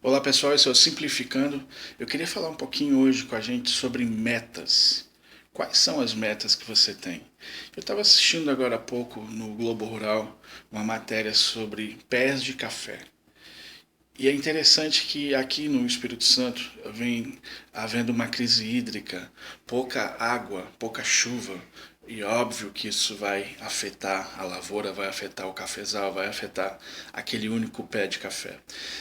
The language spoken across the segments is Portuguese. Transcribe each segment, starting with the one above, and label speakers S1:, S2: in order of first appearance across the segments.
S1: Olá pessoal, eu sou Simplificando. Eu queria falar um pouquinho hoje com a gente sobre metas. Quais são as metas que você tem? Eu estava assistindo agora há pouco no Globo Rural uma matéria sobre pés de café. E é interessante que aqui no Espírito Santo vem havendo uma crise hídrica, pouca água, pouca chuva, e óbvio que isso vai afetar a lavoura, vai afetar o cafezal, vai afetar aquele único pé de café.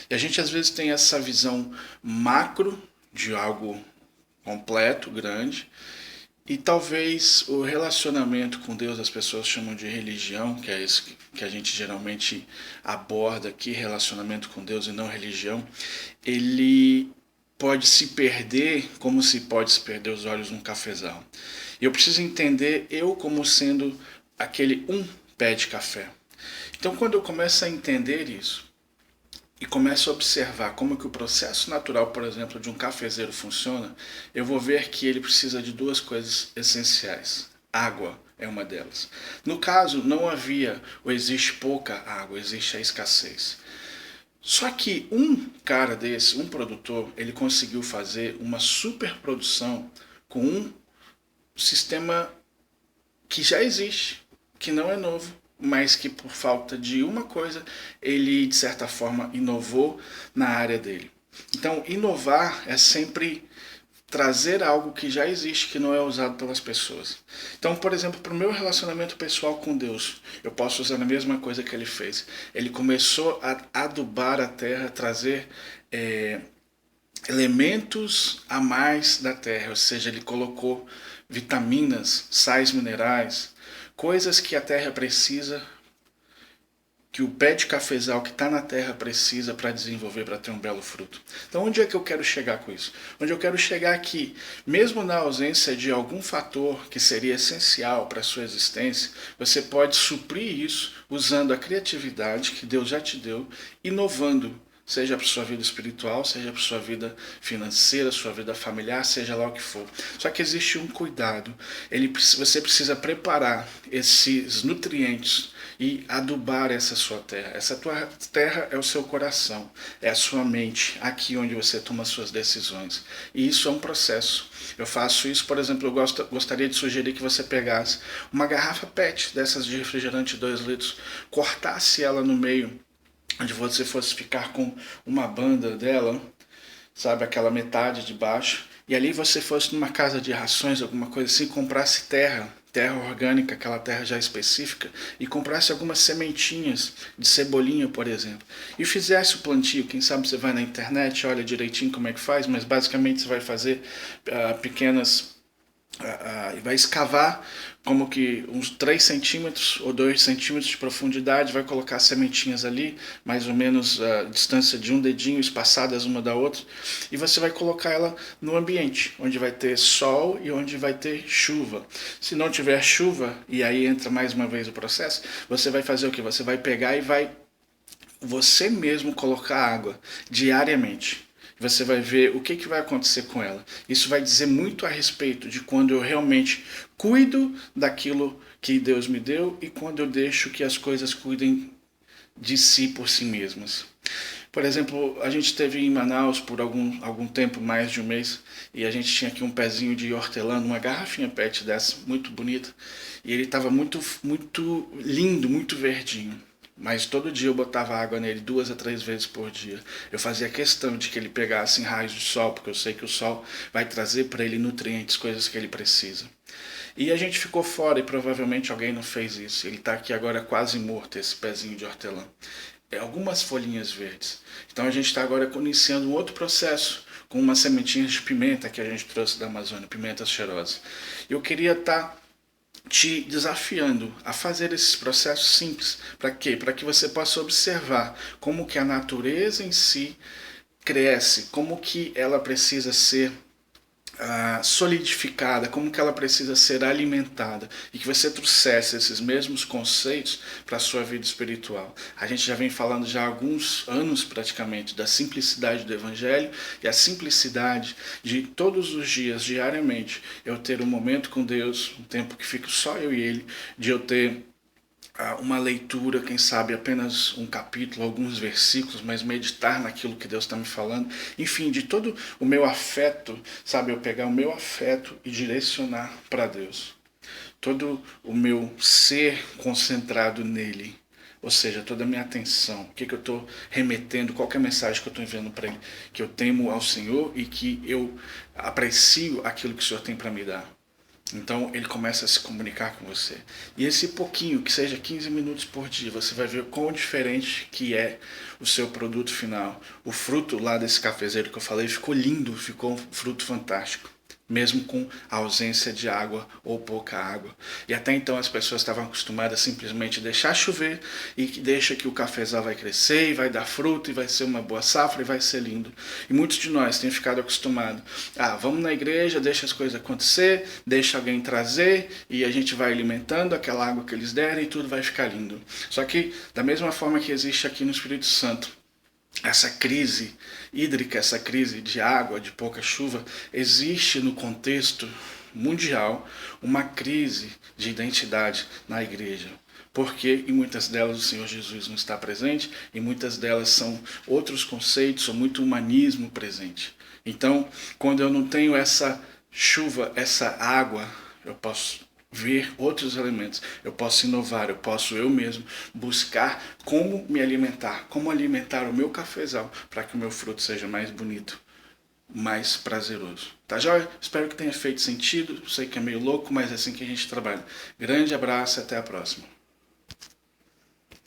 S1: E a gente às vezes tem essa visão macro de algo completo, grande, e talvez o relacionamento com Deus, as pessoas chamam de religião, que é isso que a gente geralmente aborda aqui, relacionamento com Deus e não religião, ele pode se perder como se pode se perder os olhos num cafezal. E eu preciso entender eu como sendo aquele um pé de café. Então quando eu começo a entender isso, e começo a observar como que o processo natural, por exemplo, de um cafezeiro funciona, eu vou ver que ele precisa de duas coisas essenciais. Água é uma delas. No caso, não havia ou existe pouca água, existe a escassez. Só que um cara desse, um produtor, ele conseguiu fazer uma superprodução com um sistema que já existe, que não é novo, mas que por falta de uma coisa ele de certa forma inovou na área dele. Então, inovar é sempre trazer algo que já existe, que não é usado pelas pessoas. Então, por exemplo, para o meu relacionamento pessoal com Deus, eu posso usar a mesma coisa que ele fez. Ele começou a adubar a terra, trazer elementos a mais da terra, ou seja, ele colocou vitaminas, sais minerais, coisas que a terra precisa, que o pé de cafezal que está na terra precisa para desenvolver, para ter um belo fruto. Então, onde é que eu quero chegar com isso? Onde eu quero chegar aqui, mesmo na ausência de algum fator que seria essencial para a sua existência, você pode suprir isso usando a criatividade que Deus já te deu, inovando, seja para sua vida espiritual, seja para sua vida financeira, sua vida familiar, seja lá o que for. Só que existe um cuidado. Você precisa preparar esses nutrientes e adubar essa sua terra. Essa tua terra é o seu coração, é a sua mente, aqui onde você toma suas decisões. E isso é um processo. Eu faço isso, por exemplo, gostaria de sugerir que você pegasse uma garrafa PET dessas de refrigerante 2 litros, cortasse ela no meio, onde você fosse ficar com uma banda dela, sabe, aquela metade de baixo, e ali você fosse numa casa de rações, alguma coisa assim, comprasse terra, terra orgânica, aquela terra já específica, e comprasse algumas sementinhas de cebolinha, por exemplo, e fizesse o plantio. Quem sabe você vai na internet, olha direitinho como é que faz, mas basicamente você vai fazer pequenas e vai escavar como que uns 3 centímetros ou 2 centímetros de profundidade, vai colocar sementinhas ali, mais ou menos a distância de um dedinho, espaçadas uma da outra, e você vai colocar ela no ambiente, onde vai ter sol e onde vai ter chuva. Se não tiver chuva, e aí entra mais uma vez o processo, você vai fazer o que? Você vai pegar e vai você mesmo colocar água diariamente. Você vai ver o que vai acontecer com ela. Isso vai dizer muito a respeito de quando eu realmente cuido daquilo que Deus me deu e quando eu deixo que as coisas cuidem de si por si mesmas. Por exemplo, a gente esteve em Manaus por algum tempo, mais de um mês, e a gente tinha aqui um pezinho de hortelã, uma garrafinha PET dessa, muito bonita, e ele estava muito lindo, muito verdinho. Mas todo dia eu botava água nele 2 a 3 vezes por dia. Eu fazia questão de que ele pegasse em raios de sol, porque eu sei que o sol vai trazer para ele nutrientes, coisas que ele precisa. E a gente ficou fora e provavelmente alguém não fez isso. Ele está aqui agora quase morto, esse pezinho de hortelã. É algumas folhinhas verdes. Então a gente está agora iniciando um outro processo com umas sementinhas de pimenta que a gente trouxe da Amazônia, pimentas cheirosas. Eu queria estar te desafiando a fazer esses processos simples. Para quê? Para que você possa observar como que a natureza em si cresce, como que ela precisa ser solidificada, como que ela precisa ser alimentada, e que você trouxesse esses mesmos conceitos para a sua vida espiritual. A gente já vem falando já há alguns anos praticamente da simplicidade do Evangelho e a simplicidade de todos os dias, diariamente, eu ter um momento com Deus, um tempo que fico só eu e Ele, de eu ter uma leitura, quem sabe apenas um capítulo, alguns versículos, mas meditar naquilo que Deus está me falando. Enfim, de todo o meu afeto, sabe, eu pegar o meu afeto e direcionar para Deus. Todo o meu ser concentrado nele. Ou seja, toda a minha atenção, o que eu estou remetendo, qual que é a mensagem que eu estou enviando para ele, que eu temo ao Senhor e que eu aprecio aquilo que o Senhor tem para me dar. Então ele começa a se comunicar com você. E esse pouquinho, que seja 15 minutos por dia, você vai ver quão diferente que é o seu produto final. O fruto lá desse cafezeiro que eu falei ficou lindo, ficou um fruto fantástico, mesmo com a ausência de água ou pouca água. E até então as pessoas estavam acostumadas a simplesmente deixar chover e que deixa que o cafezal vai crescer e vai dar fruto e vai ser uma boa safra e vai ser lindo. E muitos de nós têm ficado acostumados. Vamos na igreja, deixa as coisas acontecer, deixa alguém trazer e a gente vai alimentando aquela água que eles derem e tudo vai ficar lindo. Só que da mesma forma que existe aqui no Espírito Santo, essa crise hídrica, essa crise de água, de pouca chuva, existe no contexto mundial uma crise de identidade na igreja. Porque em muitas delas o Senhor Jesus não está presente, e muitas delas são outros conceitos, ou muito humanismo presente. Então, quando eu não tenho essa chuva, essa água, eu posso ver outros elementos, eu posso inovar, eu posso eu mesmo buscar como me alimentar, como alimentar o meu cafezal para que o meu fruto seja mais bonito, mais prazeroso. Tá joia? Espero que tenha feito sentido, sei que é meio louco, mas é assim que a gente trabalha. Grande abraço e até a próxima.